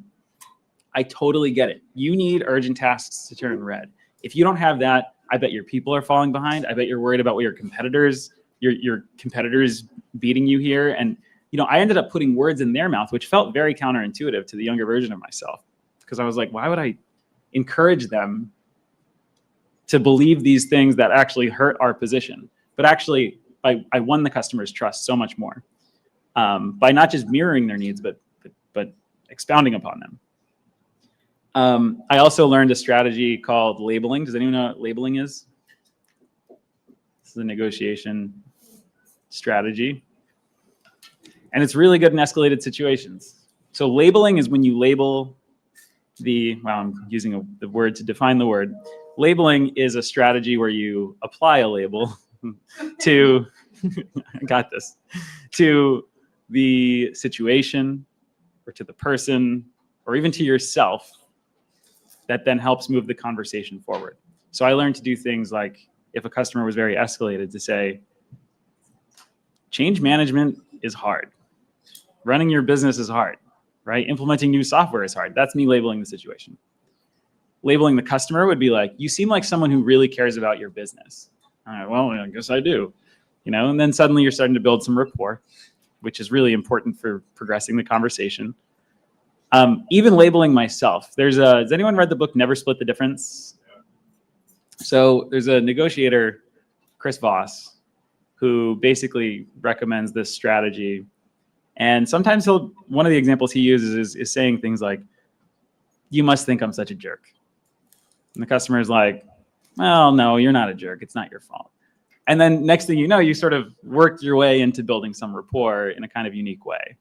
S2: I totally get it. You need urgent tasks to turn red. If you don't have that, I bet your people are falling behind. I bet you're worried about what your competitors beating you here. And I ended up putting words in their mouth, which felt very counterintuitive to the younger version of myself. Because I was like, why would I encourage them to believe these things that actually hurt our position? But actually, I won the customer's trust so much more by not just mirroring their needs, but expounding upon them. I also learned a strategy called labeling. Does anyone know what labeling is? This is a negotiation strategy. And it's really good in escalated situations. So labeling is when you label I'm using the word to define the word. Labeling is a strategy where you apply a label to, I got this, to the situation or to the person or even to yourself that then helps move the conversation forward. So I learned to do things like, if a customer was very escalated, to say, change management is hard. Running your business is hard, right? Implementing new software is hard. That's me labeling the situation. Labeling the customer would be like, you seem like someone who really cares about your business. All right, well, I guess I do. And then suddenly you're starting to build some rapport, which is really important for progressing the conversation. Even labeling myself. Has anyone read the book Never Split the Difference? So there's a negotiator, Chris Voss, who basically recommends this strategy. And sometimes one of the examples he uses is saying things like, "You must think I'm such a jerk." And the customer is like, "Well, no, you're not a jerk. It's not your fault." And then next thing you know, you sort of worked your way into building some rapport in a kind of unique way.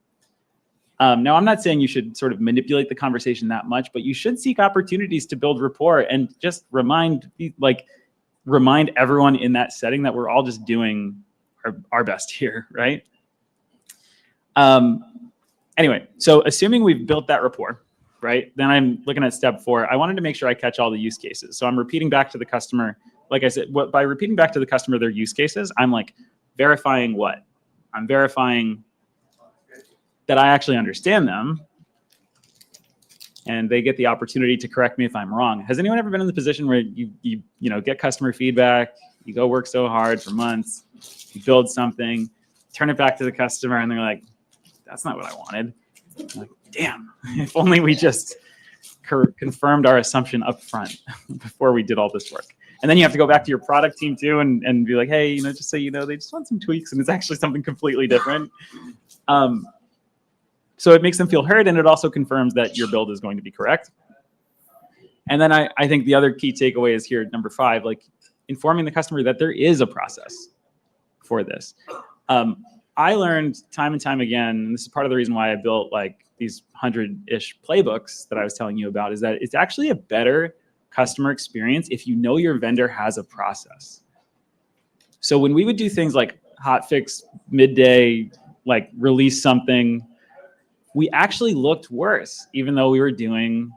S2: Now, I'm not saying you should sort of manipulate the conversation that much, but you should seek opportunities to build rapport and just remind everyone in that setting that we're all just doing our best here, right? Anyway, so assuming we've built that rapport, right? Then I'm looking at step 4. I wanted to make sure I catch all the use cases. So I'm repeating back to the customer, like I said, by repeating back to the customer their use cases, I'm like verifying what? I'm verifying that I actually understand them and they get the opportunity to correct me if I'm wrong. Has anyone ever been in the position where you get customer feedback, you go work so hard for months, you build something, turn it back to the customer, and they're like, "That's not what I wanted." I'm like, damn, if only we just confirmed our assumption up front before we did all this work. And then you have to go back to your product team too and be like, "Hey, just so you know, they just want some tweaks and it's actually something completely different." So it makes them feel heard, and it also confirms that your build is going to be correct. And then I think the other key takeaway is here, number 5, like informing the customer that there is a process for this. I learned time and time again, and this is part of the reason why I built like these 100-ish playbooks that I was telling you about, is that it's actually a better customer experience if you know your vendor has a process. So when we would do things like hotfix midday, like release something, we actually looked worse, even though we were doing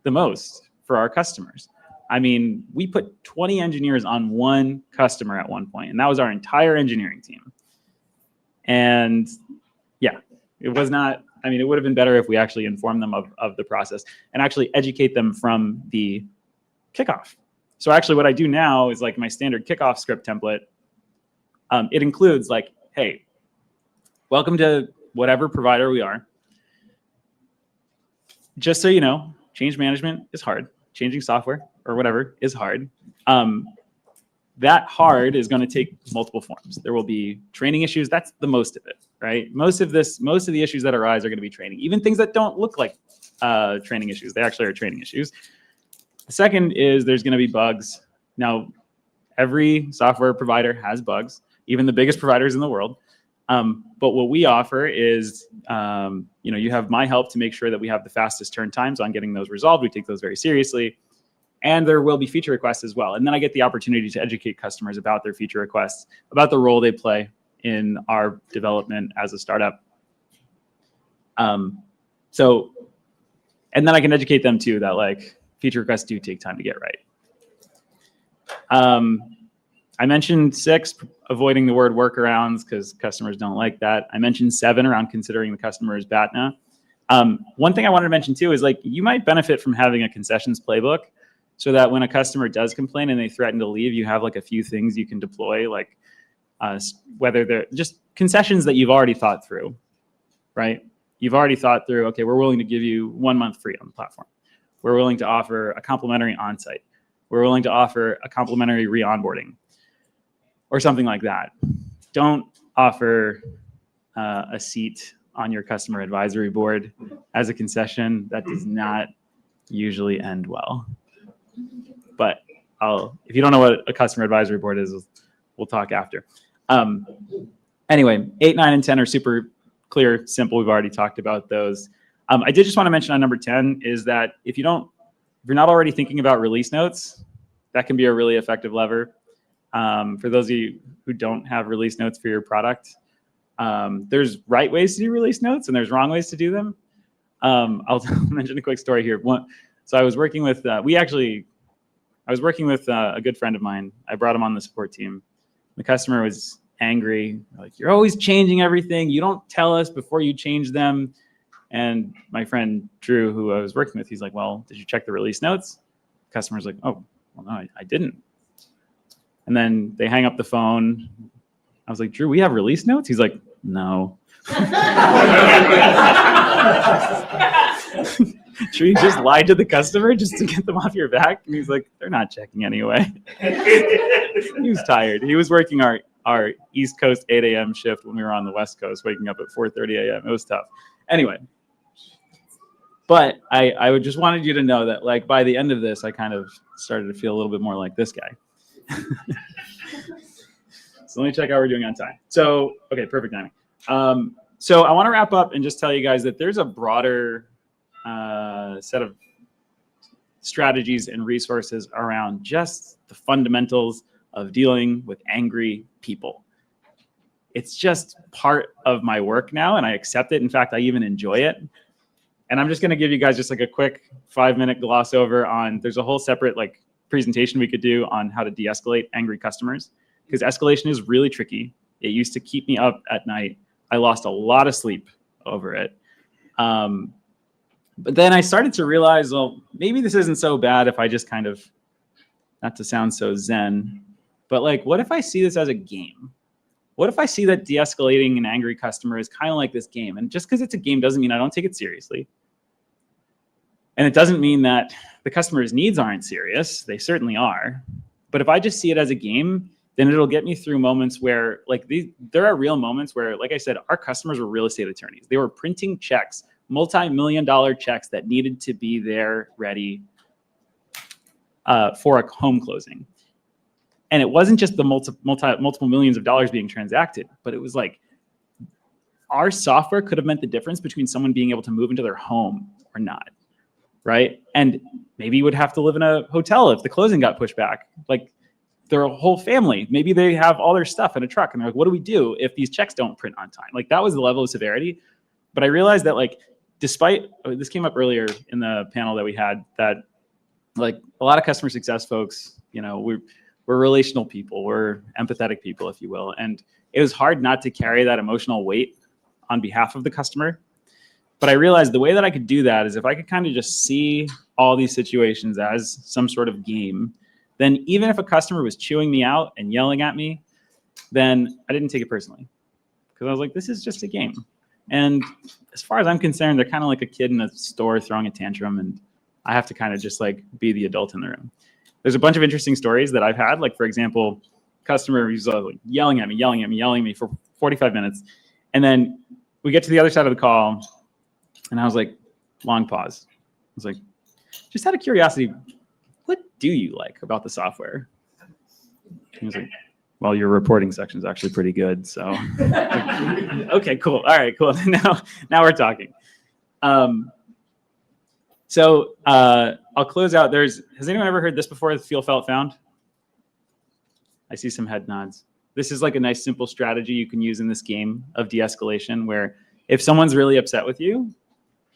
S2: the most for our customers. I mean, we put 20 engineers on one customer at one point, and that was our entire engineering team. And yeah, it was not, I mean, it would have been better if we actually informed them of the process and actually educate them from the kickoff. So actually what I do now is like my standard kickoff script template. It includes like, "Hey, welcome to whatever provider we are. Just so you know, change management is hard. Changing software or whatever is hard. That hard is going to take multiple forms. There will be training issues. That's the most of it, right? Most of the issues that arise are going to be training. Even things that don't look like training issues, they actually are training issues. The second is there's going to be bugs. Now, every software provider has bugs, even the biggest providers in the world. But what we offer is, you have my help to make sure that we have the fastest turn times on getting those resolved. We take those very seriously. And there will be feature requests as well. And then I get the opportunity to educate customers about their feature requests, about the role they play in our development as a startup. And then I can educate them too that like feature requests do take time to get right. I mentioned 6, avoiding the word workarounds because customers don't like that. I mentioned 7 around considering the customer's BATNA. One thing I wanted to mention too is like you might benefit from having a concessions playbook so that when a customer does complain and they threaten to leave, you have like a few things you can deploy, like whether they're just concessions that you've already thought through, right? You've already thought through, okay, we're willing to give you 1 month free on the platform. We're willing to offer a complimentary onsite. We're willing to offer a complimentary re-onboarding or something like that. Don't offer a seat on your customer advisory board as a concession. That does not usually end well. But if you don't know what a customer advisory board is, we'll talk after. Anyway, 8, 9, and 10 are super clear, simple. We've already talked about those. I did just want to mention on number 10 is that if you're not already thinking about release notes, that can be a really effective lever. For those of you who don't have release notes for your product, there's right ways to do release notes and there's wrong ways to do them. I'll mention a quick story here. So I was working with, a good friend of mine. I brought him on the support team. The customer was angry, like, "You're always changing everything. You don't tell us before you change them." And my friend Drew, who I was working with, he's like, "Well, did you check the release notes?" The customer's like, "Oh, well, no, I didn't." And then they hang up the phone. I was like, "Drew, we have release notes?" He's like, "No." Drew, you just lied to the customer just to get them off your back? And he's like, "They're not checking anyway." He was tired. He was working our East Coast 8 a.m. shift when we were on the West Coast, waking up at 4:30 a.m. It was tough. Anyway, but I would just wanted you to know that like by the end of this, I kind of started to feel a little bit more like this guy. So let me check how we're doing on time. So, okay, perfect timing. So I want to wrap up and just tell you guys that there's a broader set of strategies and resources around just the fundamentals of dealing with angry people. It's just part of my work now, and I accept it. In fact, I even enjoy it. And I'm just going to give you guys just like a quick 5-minute gloss over on, there's a whole separate like presentation we could do on how to de-escalate angry customers, because escalation is really tricky. It used to keep me up at night. I lost a lot of sleep over it. But then I started to realize, well, maybe this isn't so bad if I just kind of, not to sound so zen, but like, what if I see this as a game? What if I see that de-escalating an angry customer is kind of like this game? And just because it's a game doesn't mean I don't take it seriously. And it doesn't mean that the customer's needs aren't serious. They certainly are. But if I just see it as a game, then it'll get me through moments where like there are real moments where, like I said, our customers were real estate attorneys. They were printing checks, multi-million-dollar checks that needed to be there ready for a home closing. And it wasn't just the multiple millions of dollars being transacted, but it was like our software could have meant the difference between someone being able to move into their home or not, right? And maybe you would have to live in a hotel if the closing got pushed back. Like their whole family, maybe they have all their stuff in a truck and they're like, what do we do if these checks don't print on time? Like that was the level of severity. But I realized that like, despite, this came up earlier in the panel that we had, that like a lot of customer success folks, you know, we're relational people, we're empathetic people, if you will. And it was hard not to carry that emotional weight on behalf of the customer. But I realized the way that I could do that is if I could kind of just see all these situations as some sort of game, then even if a customer was chewing me out and yelling at me, then I didn't take it personally. Because I was like, this is just a game. And as far as I'm concerned, they're kind of like a kid in a store throwing a tantrum, and I have to kind of just like be the adult in the room. There's a bunch of interesting stories that I've had. Like, for example, customer who's like yelling at me for 45 minutes. And then we get to the other side of the call, and I was like, long pause. I was like, just out of curiosity, what do you like about the software? He was like, well, your reporting section is actually pretty good. So, okay, cool. All right, cool. Now we're talking. So I'll close out. Has anyone ever heard this before? Feel, felt, found? I see some head nods. This is like a nice, simple strategy you can use in this game of de-escalation, where if someone's really upset with you,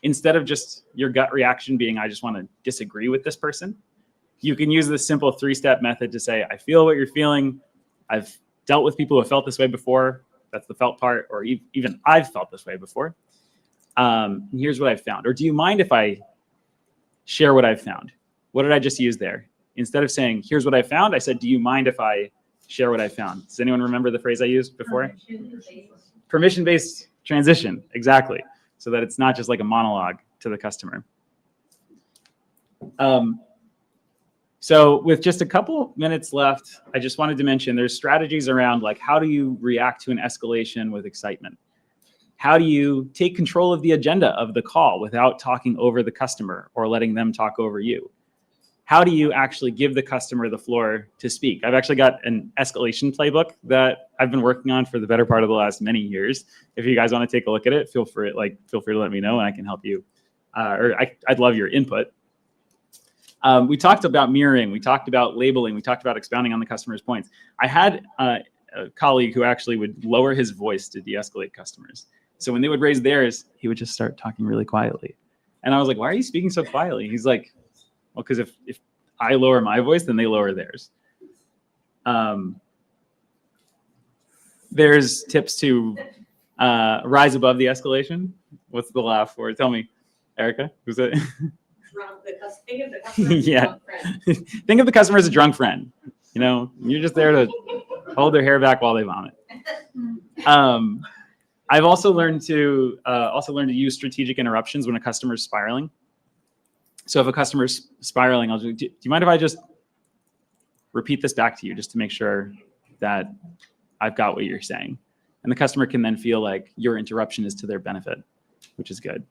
S2: instead of just your gut reaction being, I just want to disagree with this person, you can use this simple 3-step method to say, I feel what you're feeling. I've dealt with people who have felt this way before. That's the felt part. Or even I've felt this way before. And here's what I've found. Or do you mind if I share what I've found? What did I just use there? Instead of saying, here's what I found, I said, do you mind if I share what I found? Does anyone remember the phrase I used before? Permission-based transition, exactly. So that it's not just like a monologue to the customer. So with just a couple minutes left, I just wanted to mention there's strategies around like, how do you react to an escalation with excitement? How do you take control of the agenda of the call without talking over the customer or letting them talk over you? How do you actually give the customer the floor to speak? I've actually got an escalation playbook that I've been working on for the better part of the last many years. If you guys want to take a look at it, feel free to let me know and I can help you. I'd love your input. We talked about mirroring, we talked about labeling, we talked about expounding on the customer's points. I had a colleague who actually would lower his voice to de-escalate customers. So when they would raise theirs, he would just start talking really quietly. And I was like, why are you speaking so quietly? He's like, well, because if I lower my voice, then they lower theirs. There's tips to rise above the escalation. What's the laugh for? Tell me, Erica, who's it?
S8: Think of the customer as a
S2: Yeah.
S8: drunk friend.
S2: Think of the customer as a drunk friend. You know, you're just there to hold their hair back while they vomit. I've also learned to use strategic interruptions when a customer's spiraling. So if a customer's spiraling, I'll do you mind if I just repeat this back to you just to make sure that I've got what you're saying. And the customer can then feel like your interruption is to their benefit, which is good.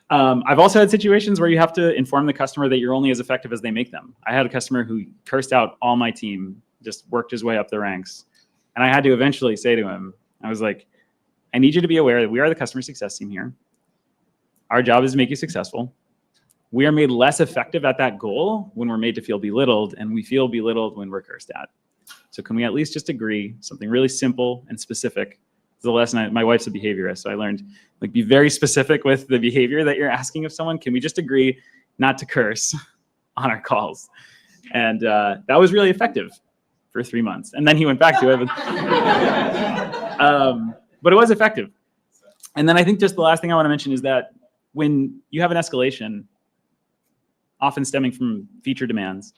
S2: I've also had situations where you have to inform the customer that you're only as effective as they make them. I had a customer who cursed out all my team, just worked his way up the ranks. And I had to eventually say to him, I was like, I need you to be aware that we are the customer success team here. Our job is to make you successful. We are made less effective at that goal when we're made to feel belittled, and we feel belittled when we're cursed at. So can we at least just agree something really simple and specific? The lesson, my wife's a behaviorist, so I learned, like, be very specific with the behavior that you're asking of someone. Can we just agree not to curse on our calls? And that was really effective for 3 months. And then he went back to it. But it was effective. And then I think just the last thing I want to mention is that when you have an escalation, often stemming from feature demands,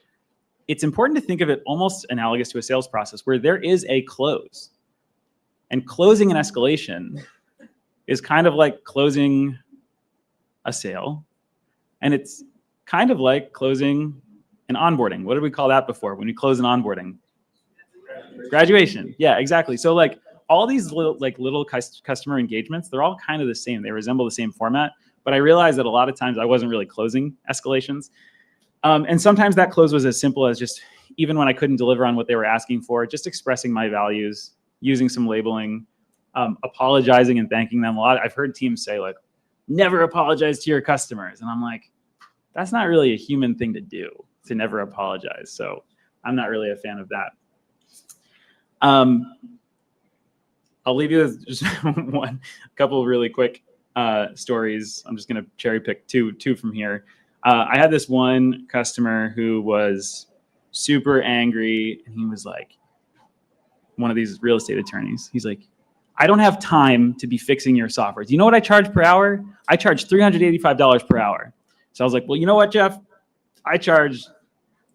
S2: it's important to think of it almost analogous to a sales process where there is a close. And closing an escalation is kind of like closing a sale. And it's kind of like closing an onboarding. What did we call that before when we close an onboarding? Graduation. Yeah, exactly. So like all these little customer engagements, they're all kind of the same. They resemble the same format. But I realized that a lot of times I wasn't really closing escalations. And sometimes that close was as simple as just, even when I couldn't deliver on what they were asking for, just expressing my values, using some labeling, apologizing and thanking them. I've heard teams say, like, never apologize to your customers. And I'm like, that's not really a human thing to do, to never apologize. So I'm not really a fan of that. I'll leave you with just a couple of really quick stories. I'm just going to cherry pick two from here. I had this one customer who was super angry, and he was like, one of these real estate attorneys. He's like, I don't have time to be fixing your software. Do you know what I charge per hour? I charge $385 per hour. So I was like, well, you know what, Jeff? I charge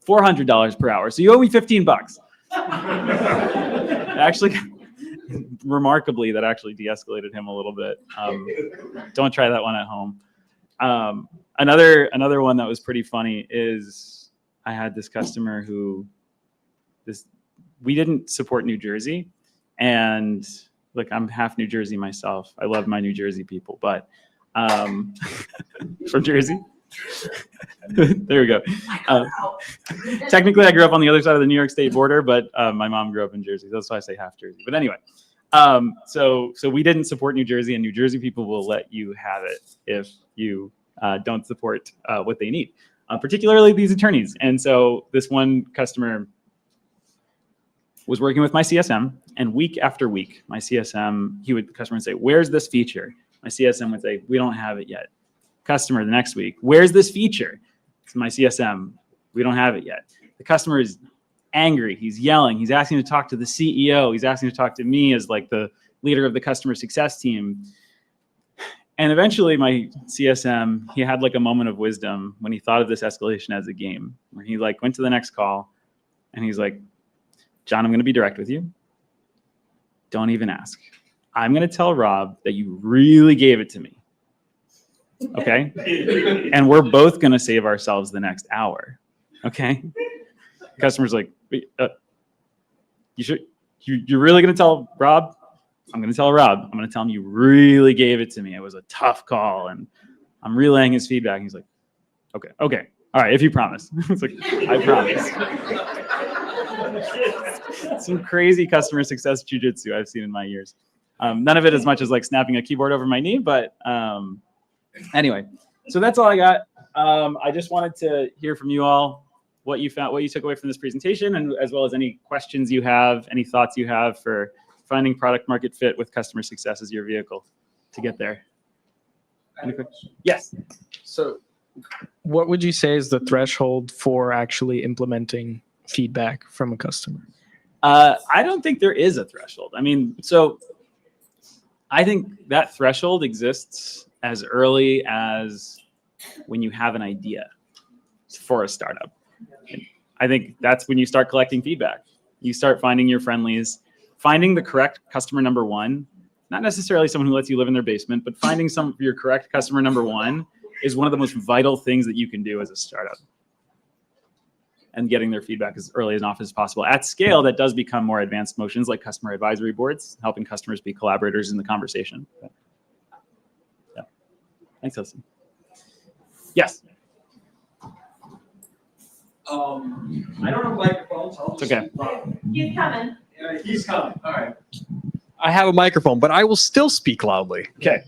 S2: $400 per hour. So you owe me $15. Actually, remarkably, that actually de-escalated him a little bit. Don't try that one at home. Another one that was pretty funny is I had this customer who we didn't support New Jersey, and look, I'm half New Jersey myself. I love my New Jersey people, but from Jersey. There we go. Technically, I grew up on the other side of the New York State border, but my mom grew up in Jersey. That's why I say half Jersey. But anyway, so we didn't support New Jersey, and New Jersey people will let you have it if you don't support what they need, particularly these attorneys. And so this one customer was working with my CSM, and week after week, my CSM, the customer would say, where's this feature? My CSM would say, we don't have it yet. Customer the next week, where's this feature? It's my CSM, we don't have it yet. The customer is angry, he's yelling, he's asking to talk to the CEO, he's asking to talk to me as like the leader of the customer success team. And eventually my CSM, he had like a moment of wisdom when he thought of this escalation as a game, where he like went to the next call and he's like, John, I'm going to be direct with you. Don't even ask. I'm going to tell Rob that you really gave it to me. Okay? And we're both going to save ourselves the next hour. Okay? The customer's like, you're really going to tell Rob? I'm going to tell Rob. I'm going to tell him you really gave it to me. It was a tough call, and I'm relaying his feedback. And he's like, okay. All right, if you promise. It's like, I promise. Some crazy customer success jujitsu I've seen in my years. None of it as much as like snapping a keyboard over my knee, but anyway, so that's all I got. I just wanted to hear from you all what you found, what you took away from this presentation, and as well as any questions you have, any thoughts you have for finding product market fit with customer success as your vehicle to get there. Any questions? Yes.
S13: So what would you say is the threshold for actually implementing feedback from a customer?
S2: I don't think there is a threshold. I mean, so I think that threshold exists as early as when you have an idea for a startup. I think that's when you start collecting feedback. You start finding your friendlies, finding the correct customer number one, not necessarily someone who lets you live in their basement, but finding your correct customer number one is one of the most vital things that you can do as a startup. and getting their feedback as early and often as possible. At scale, that does become more advanced motions like customer advisory boards, helping customers be collaborators in the conversation. Yeah. Thanks, Hilson. Yes.
S14: I don't have a microphone, so I'll
S2: It's
S14: just
S2: okay.
S14: keep talking.
S1: He's coming.
S14: Yeah, he's coming. All right. I have a microphone, but I will still speak loudly.
S2: Okay.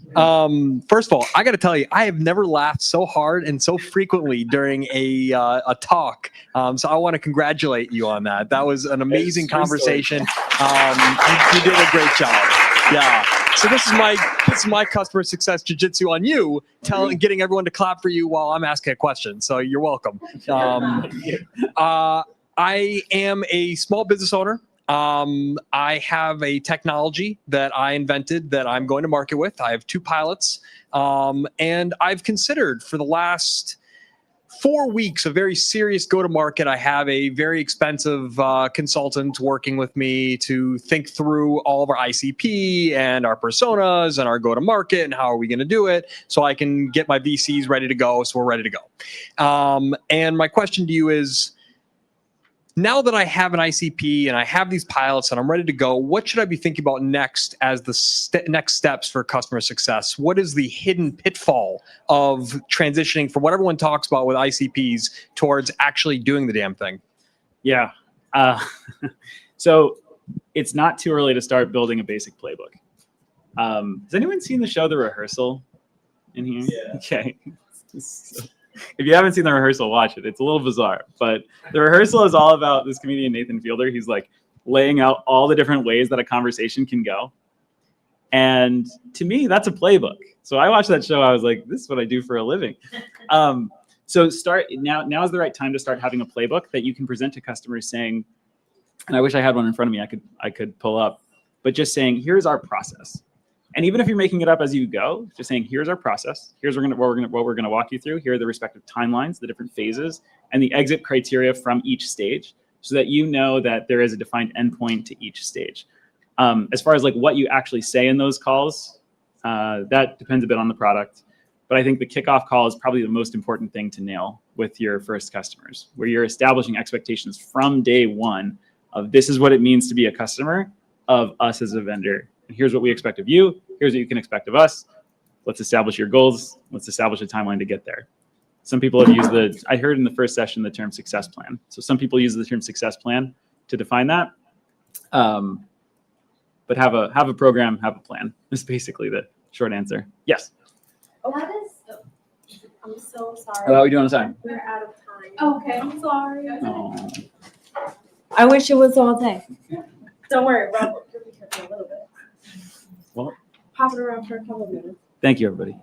S14: First of all, I got to tell you, I have never laughed so hard and so frequently during a talk. So I want to congratulate you on that. That was an amazing conversation. You did a great job. Yeah. So this is my customer success jiu-jitsu on you, getting everyone to clap for you while I'm asking a question. So you're welcome. I am a small business owner. I have a technology that I invented that I'm going to market with. I have 2 pilots, and I've considered for the last 4 weeks a very serious go-to-market. I have a very expensive consultant working with me to think through all of our ICP and our personas and our go-to-market and how are we going to do it, so I can get my VCs ready to go. So we're ready to go. And my question to you is, now that I have an ICP and I have these pilots and I'm ready to go, what should I be thinking about next as the next steps for customer success? What is the hidden pitfall of transitioning from what everyone talks about with ICPs towards actually doing the damn thing?
S2: Yeah. So it's not too early to start building a basic playbook. Has anyone seen the show The Rehearsal in here?
S6: Yeah.
S2: Okay. If you haven't seen The Rehearsal, watch it. It's a little bizarre, but The Rehearsal is all about this comedian, Nathan Fielder. He's like laying out all the different ways that a conversation can go. And to me, that's a playbook. So I watched that show. I was like, this is what I do for a living. So now is the right time to start having a playbook that you can present to customers saying, and I wish I had one in front of me I could pull up, but just saying, here's our process. And even if you're making it up as you go, just saying, here's our process. Here's what we're gonna walk you through. Here are the respective timelines, the different phases, and the exit criteria from each stage, so that you know that there is a defined endpoint to each stage. As far as like what you actually say in those calls, that depends a bit on the product. But I think the kickoff call is probably the most important thing to nail with your first customers, where you're establishing expectations from day one of this is what it means to be a customer of us as a vendor. And here's what we expect of you. Here's what you can expect of us. Let's establish your goals. Let's establish a timeline to get there. Some people have used I heard in the first session, the term success plan. So some people use the term success plan to define that. But have a program, have a plan. That's basically the short answer. Yes.
S1: That is, I'm so sorry.
S2: How are we doing on time?
S1: We're out of time. Okay, I'm sorry.
S2: Oh.
S1: I wish it was all day. Don't worry, Rob will give me a little bit.
S2: Well,
S1: Pop it around for a couple of minutes.
S2: thank you, everybody.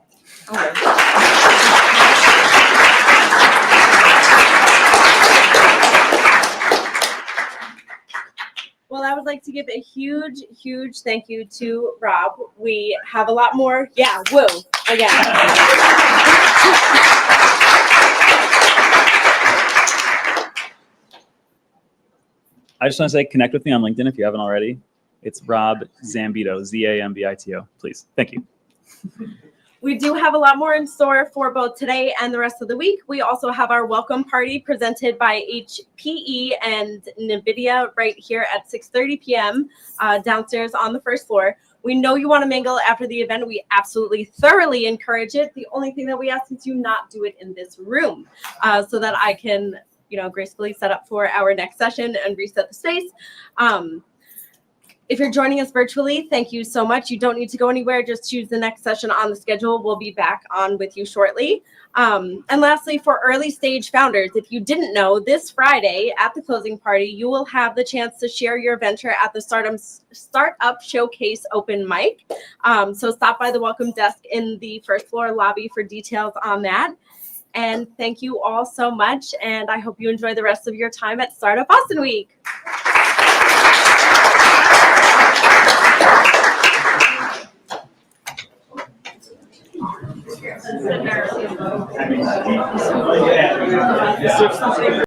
S1: Well, I would like to give a huge thank you to Rob. We have a lot more. Yeah, woo, again.
S2: I just want to say, connect with me on LinkedIn if you haven't already. It's Rob Zambito, Zambito. Please. Thank you.
S1: We do have a lot more in store for both today and the rest of the week. We also have our welcome party presented by HPE and NVIDIA right here at 6:30 p.m. Downstairs on the first floor. We know you want to mingle after the event. We absolutely thoroughly encourage it. The only thing that we ask is you not do it in this room so that I can, gracefully set up for our next session and reset the space. If you're joining us virtually, thank you so much. You don't need to go anywhere. Just choose the next session on the schedule. We'll be back on with you shortly. And lastly, for early stage founders, if you didn't know, this Friday at the closing party, you will have the chance to share your venture at the Startup Showcase Open Mic. So stop by the welcome desk in the first floor lobby for details on that. And thank you all so much. And I hope you enjoy the rest of your time at Startup Boston Week.